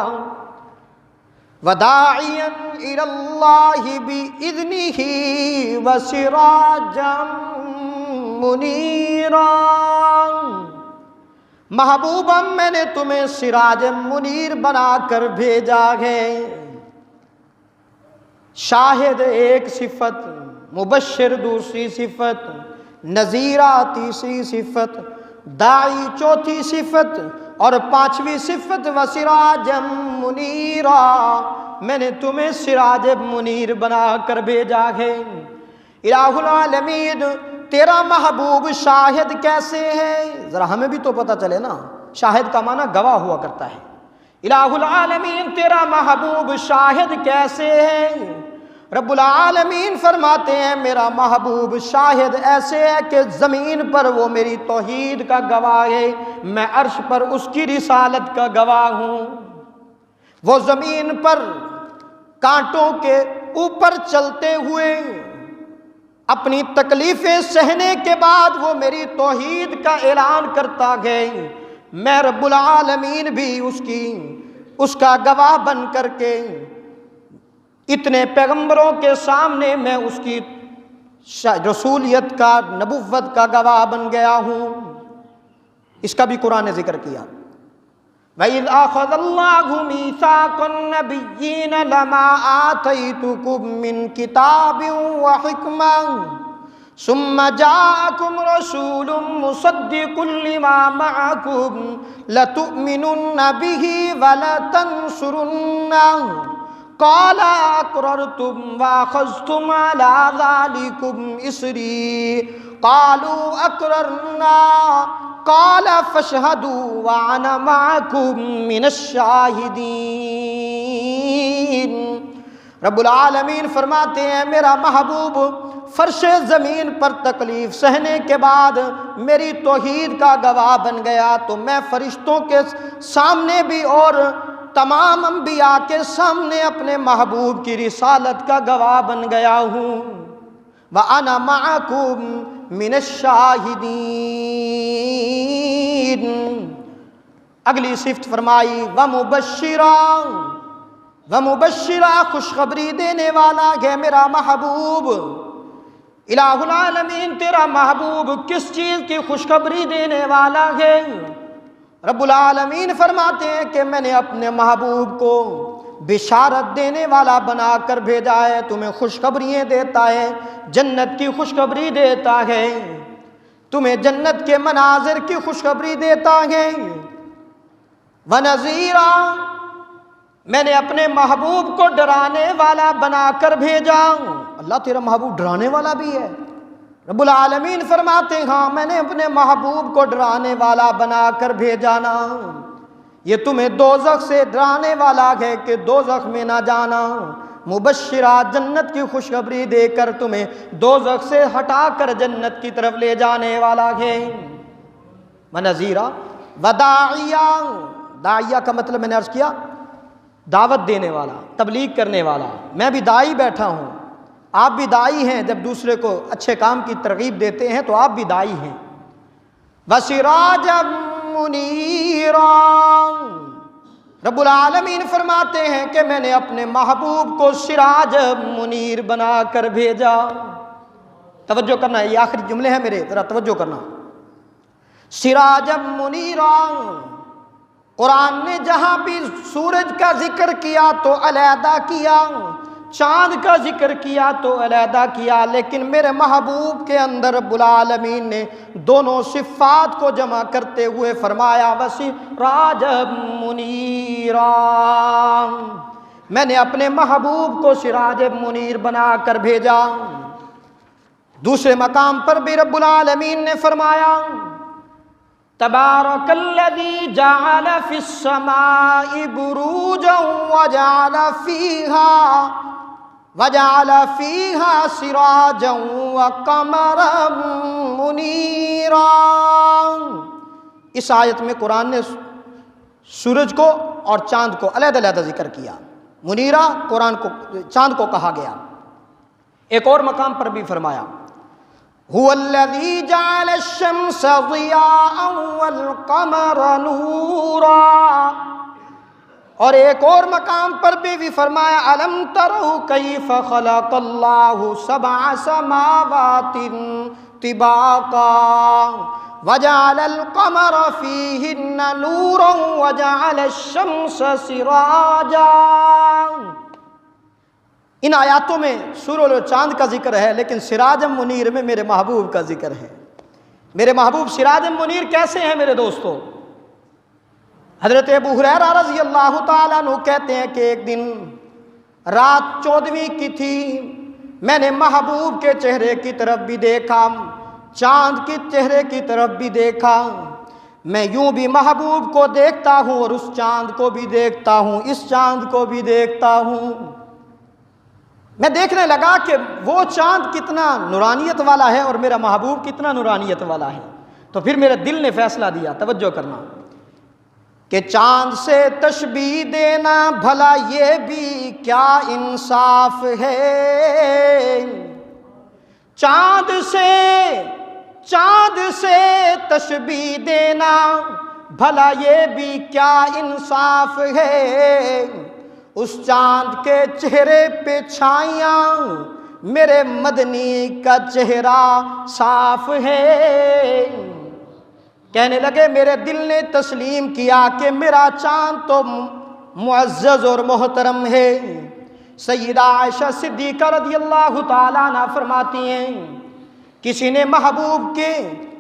Speaker 1: وداعیا الی اللہ باذنہ وسراجا منیرا۔ محبوبا میں نے تمہیں سراج منیر بنا کر بھیجا ہے۔ شاہد ایک صفت، مبشر دوسری صفت، نذیرہ تیسری صفت، داعی چوتھی صفت، اور 5ویں صفت وسراج منیرا میں نے تمہیں سراج منیر بنا کر بھیجا ہے۔ الہ العالمین تیرا محبوب شاہد کیسے ہے؟ ذرا ہمیں بھی تو پتہ چلے نا، شاہد کا معنی گواہ ہوا کرتا ہے۔ الہ العالمین تیرا محبوب شاہد کیسے ہے؟ رب العالمین فرماتے ہیں میرا محبوب شاہد ایسے ہے کہ زمین پر وہ میری توحید کا گواہ ہے، میں عرش پر اس کی رسالت کا گواہ ہوں۔ وہ زمین پر کانٹوں کے اوپر چلتے ہوئے اپنی تکلیفیں سہنے کے بعد وہ میری توحید کا اعلان کرتا گئے، میں رب العالمین بھی اس کا گواہ بن کر کے اتنے پیغمبروں کے سامنے میں اس کی رسولیت کا، نبوت کا گواہ بن گیا ہوں۔ اس کا بھی قرآن نے ذکر کیا، وَإِذْ أَخَذَ اللَّهُ مِيثَاقَ النَّبِيِّينَ لَمَا آتَيْتُكُم مِّن كِتَابٍ وَحِكْمَةٍ ثُمَّ جَاءَكُمْ رَسُولٌ مُصَدِّقٌ لِّمَا مَعَكُمْ لَتُؤْمِنُنَّ بِهِ وَلَتَنصُرُنَّهُ قال اقررتم واخذتم على ذلكم اصري قالوا اقررنا قال فاشهدوا وانا معكم من الشاهدين۔ رب العالمین فرماتے ہیں میرا محبوب فرش زمین پر تکلیف سہنے کے بعد میری توحید کا گواہ بن گیا، تو میں فرشتوں کے سامنے بھی اور تمام انبیاء کے سامنے اپنے محبوب کی رسالت کا گواہ بن گیا ہوں۔ وَأَنَا مَعَكُمْ مِنَ الشَّاهِدِينَ۔ اگلی صفت فرمائی وَمُبَشِّرًا، خوشخبری دینے والا ہے میرا محبوب۔ الہ العالمین تیرا محبوب کس چیز کی خوشخبری دینے والا ہے؟ رب العالمین فرماتے ہیں کہ میں نے اپنے محبوب کو بشارت دینے والا بنا کر بھیجا ہے، تمہیں خوشخبریاں دیتا ہے، جنت کی خوشخبری دیتا ہے، تمہیں جنت کے مناظر کی خوشخبری دیتا ہے۔ وَنَذِيرًا، میں نے اپنے محبوب کو ڈرانے والا بنا کر بھیجا۔ اللہ تیرا محبوب ڈرانے والا بھی ہے؟ رب العالمین فرماتے ہیں ہاں میں نے اپنے محبوب کو ڈرانے والا بنا کر بھیجا نا، یہ تمہیں دوزخ سے ڈرانے والا ہے کہ دوزخ میں نہ جانا، مبشرہ جنت کی خوشخبری دے کر تمہیں دوزخ سے ہٹا کر جنت کی طرف لے جانے والا ہے۔ وَنَذِيرًا وَدَاعِيًا، داعیہ کا مطلب میں نے عرض کیا دعوت دینے والا، تبلیغ کرنے والا، میں بھی داعی بیٹھا ہوں، آپ بھی داعی ہیں، جب دوسرے کو اچھے کام کی ترغیب دیتے ہیں تو آپ بھی داعی ہیں۔ وَسِرَاجًا مُنِيرًا، رب العالمین فرماتے ہیں کہ میں نے اپنے محبوب کو سراج منیر بنا کر بھیجا۔ توجہ کرنا، یہ آخری جملے ہیں میرے، ذرا توجہ کرنا۔ سراجا منیرا، قرآن نے جہاں بھی سورج کا ذکر کیا تو علیحدہ کیا، چاند کا ذکر کیا تو علیحدہ کیا، لیکن میرے محبوب کے اندر رب العالمین نے دونوں صفات کو جمع کرتے ہوئے فرمایا وَسِرَاجًا مُنِيرًا، میں نے اپنے محبوب کو سراج منیر بنا کر بھیجا۔ دوسرے مقام پر بھی رب العالمین نے فرمایا تبارک الذی جعل فی السماء بروجا وجعل فیہا سراجا وقمرا منیرا۔ اس آیت میں قرآن نے سورج کو اور چاند کو علیحدہ علیحدہ ذکر کیا، منیرا قرآن کو چاند کو کہا گیا۔ ایک اور مقام پر بھی فرمایا هو الذی جعل الشمس ضیاء والقمر نورا، اور ایک اور مقام پر بھی فرمایا الم تروا کیف خلق اللہ سبع سماوات طباقا وجعل القمر فیہن نورا وجعل الشمس سراجا۔ ان آیاتوں میں سورج اور چاند کا ذکر ہے، لیکن سراج منیر میں میرے محبوب کا ذکر ہے۔ میرے محبوب سراج منیر کیسے ہیں میرے دوستو؟ حضرت ابو ہریرہ رضی اللہ تعالیٰ عنہ کہتے ہیں کہ ایک دن رات 14ویں کی تھی، میں نے محبوب کے چہرے کی طرف بھی دیکھا، چاند کے چہرے کی طرف بھی دیکھا، میں یوں بھی محبوب کو دیکھتا ہوں اور اس چاند کو بھی دیکھتا ہوں، اس چاند کو بھی دیکھتا ہوں۔ میں دیکھنے لگا کہ وہ چاند کتنا نورانیت والا ہے اور میرا محبوب کتنا نورانیت والا ہے۔ تو پھر میرے دل نے فیصلہ دیا، توجہ کرنا، کہ چاند سے تشبیہ دینا بھلا یہ بھی کیا انصاف ہے، چاند سے تشبیہ دینا بھلا یہ بھی کیا انصاف ہے، اس چاند کے چہرے پہ چھائیاں میرے مدنی کا چہرہ صاف ہے۔ کہنے لگے میرے دل نے تسلیم کیا کہ میرا چاند تو معزز اور محترم ہے۔ سیدہ عائشہ صدیقہ رضی اللہ تعالیٰ عنہ فرماتی ہیں، کسی نے محبوب کے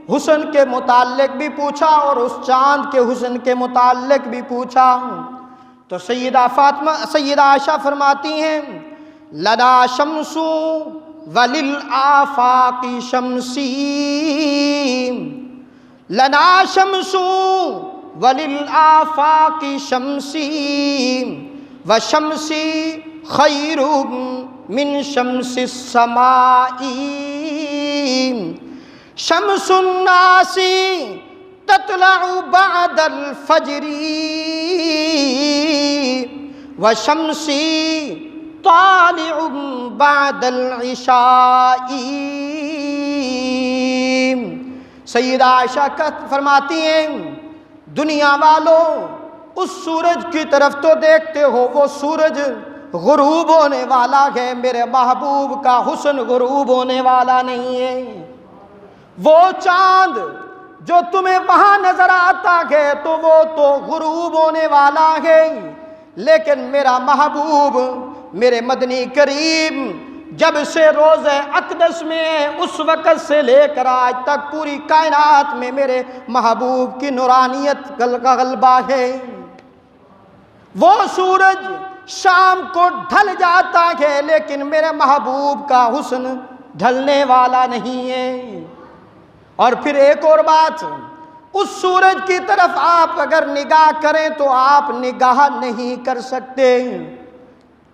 Speaker 1: حسن کے متعلق بھی پوچھا اور اس چاند کے حسن کے متعلق بھی پوچھا، تو سیدہ عائشہ فرماتی ہیں، لنا شمس وللآفاق شمسی، لنا شمس وللآفاق شمسی وشمسی خیر من شمس السماء، شمس الناس تطلع بعد الفجر وشمسی طالع بعد العشاء۔ سیدہ عائشہ فرماتی ہیں، دنیا والوں اس سورج کی طرف تو دیکھتے ہو، وہ سورج غروب ہونے والا ہے، میرے محبوب کا حسن غروب ہونے والا نہیں ہے۔ وہ چاند جو تمہیں وہاں نظر آتا ہے تو وہ تو غروب ہونے والا ہے، لیکن میرا محبوب، میرے مدنی کریم جب سے روز اقدس میں اس وقت سے لے کر آج تک پوری کائنات میں میرے محبوب کی نورانیت کا غلبہ ہے۔ وہ سورج شام کو ڈھل جاتا ہے لیکن میرے محبوب کا حسن ڈھلنے والا نہیں ہے۔ اور پھر ایک اور بات، اس سورج کی طرف آپ اگر نگاہ کریں تو آپ نگاہ نہیں کر سکتے،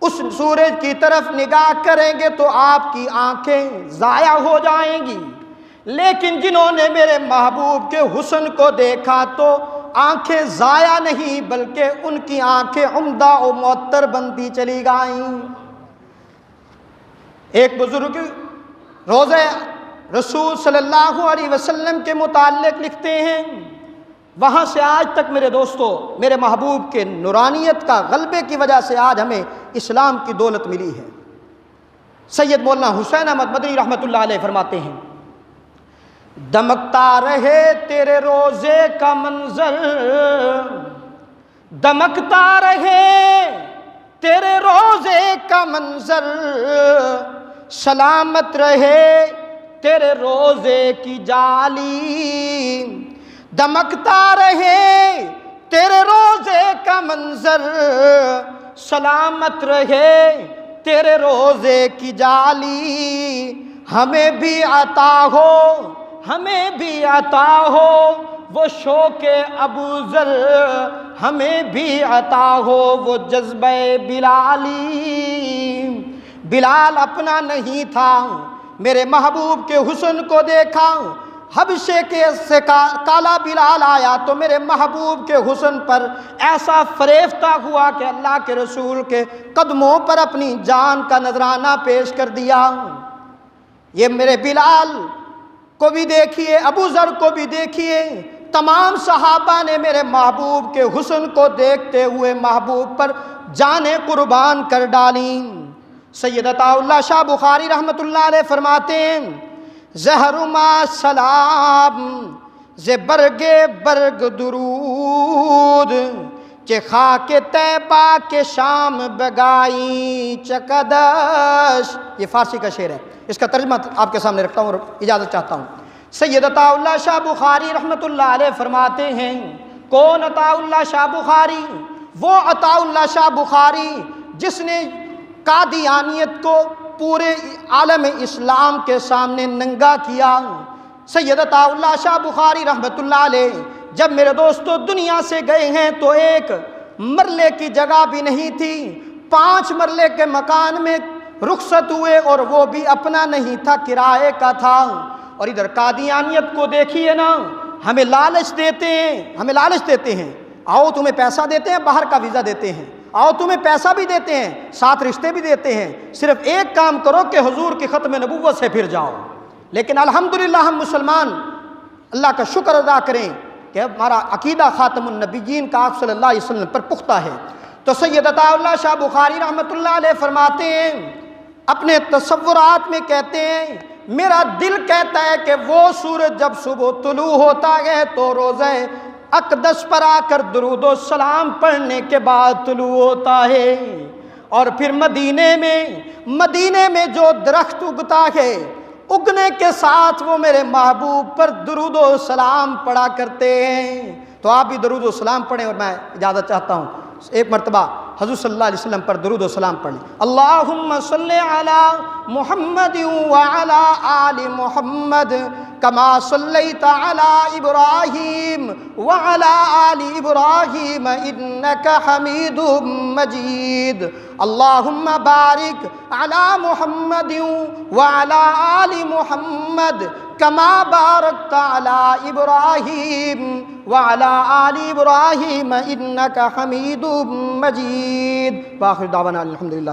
Speaker 1: اس سورج کی طرف نگاہ کریں گے تو آپ کی آنکھیں ضائع ہو جائیں گی، لیکن جنہوں نے میرے محبوب کے حسن کو دیکھا تو آنکھیں ضائع نہیں بلکہ ان کی آنکھیں عمدہ و معطر بنتی چلی گئیں۔ ایک بزرگ روضہ رسول صلی اللہ علیہ وسلم کے متعلق لکھتے ہیں، وہاں سے آج تک میرے دوستو میرے محبوب کے نورانیت کا غلبے کی وجہ سے آج ہمیں اسلام کی دولت ملی ہے۔ سید مولانا حسین احمد مدنی رحمۃ اللہ علیہ فرماتے ہیں، دمکتا رہے تیرے روزے کا منظر، دمکتا رہے تیرے روزے کا منظر، سلامت رہے تیرے روزے کی جالی، دمکتا رہے تیرے روزے کا منظر، سلامت رہے تیرے روزے کی جالی، ہمیں بھی عطا ہو، ہمیں بھی عطا ہو وہ شوق ابو ذر، ہمیں بھی عطا ہو وہ جذبہ بلالی۔ بلال اپنا نہیں تھا، میرے محبوب کے حسن کو دیکھا، حبشے کے سے کالا بلال آیا تو میرے محبوب کے حسن پر ایسا فریفتہ ہوا کہ اللہ کے رسول کے قدموں پر اپنی جان کا نذرانہ پیش کر دیا۔ یہ میرے بلال کو بھی دیکھیے، ابو ذر کو بھی دیکھیے، تمام صحابہ نے میرے محبوب کے حسن کو دیکھتے ہوئے محبوب پر جانیں قربان کر ڈالیں۔ سید عطا اللہ شاہ بخاری رحمۃ اللہ علیہ فرماتے ہیں، زہر ما سلام ز برگ برگ درود، کہ خاک طیبہ کے شام بگائی چکدش۔ یہ فارسی کا شعر ہے، اس کا ترجمہ آپ کے سامنے رکھتا ہوں اور اجازت چاہتا ہوں۔ سید عطا اللہ شاہ بخاری رحمۃ اللہ علیہ فرماتے ہیں، کون عطا اللہ شاہ بخاری؟ وہ عطا اللہ شاہ بخاری جس نے قادیانیت کو پورے عالم اسلام کے سامنے ننگا کیا، سیدتا اللہ شاہ بخاری رحمۃ اللہ علیہ جب میرے دوستو دنیا سے گئے ہیں تو ایک مرلے کی جگہ بھی نہیں تھی، 5 مرلے کے مکان میں رخصت ہوئے، اور وہ بھی اپنا نہیں تھا، کرائے کا تھا۔ اور ادھر قادیانیت کو دیکھیے نا، ہمیں لالچ دیتے ہیں، آؤ تمہیں پیسہ دیتے ہیں، باہر کا ویزا دیتے ہیں، آؤ تمہیں پیسہ بھی دیتے ہیں، ساتھ رشتے بھی دیتے ہیں، صرف ایک کام کرو کہ حضور کی ختم نبوت سے پھر جاؤ۔ لیکن الحمدللہ ہم مسلمان اللہ کا شکر ادا کریں کہ ہمارا عقیدہ خاتم النبیین کا آپ صلی اللہ علیہ وسلم پر پختہ ہے۔ تو سید عطا اللہ شاہ بخاری رحمۃ اللہ علیہ فرماتے ہیں، اپنے تصورات میں کہتے ہیں، میرا دل کہتا ہے کہ وہ سورج جب صبح طلوع ہوتا ہے تو روزہ اقدس پر آ کر درود و سلام پڑھنے کے بعد طلوع ہوتا ہے، اور پھر مدینے میں جو درخت اگتا ہے، اگنے کے ساتھ وہ میرے محبوب پر درود و سلام پڑھا کرتے ہیں۔ تو آپ بھی درود و سلام پڑھیں، اور میں اجازت چاہتا ہوں ایک مرتبہ حضور صلی اللہ علیہ وسلم پر درود و سلام پڑھ لیں۔ اللہم صلی علی محمد وعلی آل محمد کما صلیت علی ابراہیم وعلی آل ابراہیم انک حمید مجید۔ اللہم بارک علی محمد وعلی آل محمد کما بارکت علی ابراہیم وعلی آل ابراہیم انک حمید مجید۔ وآخر دعوانا الحمدللہ۔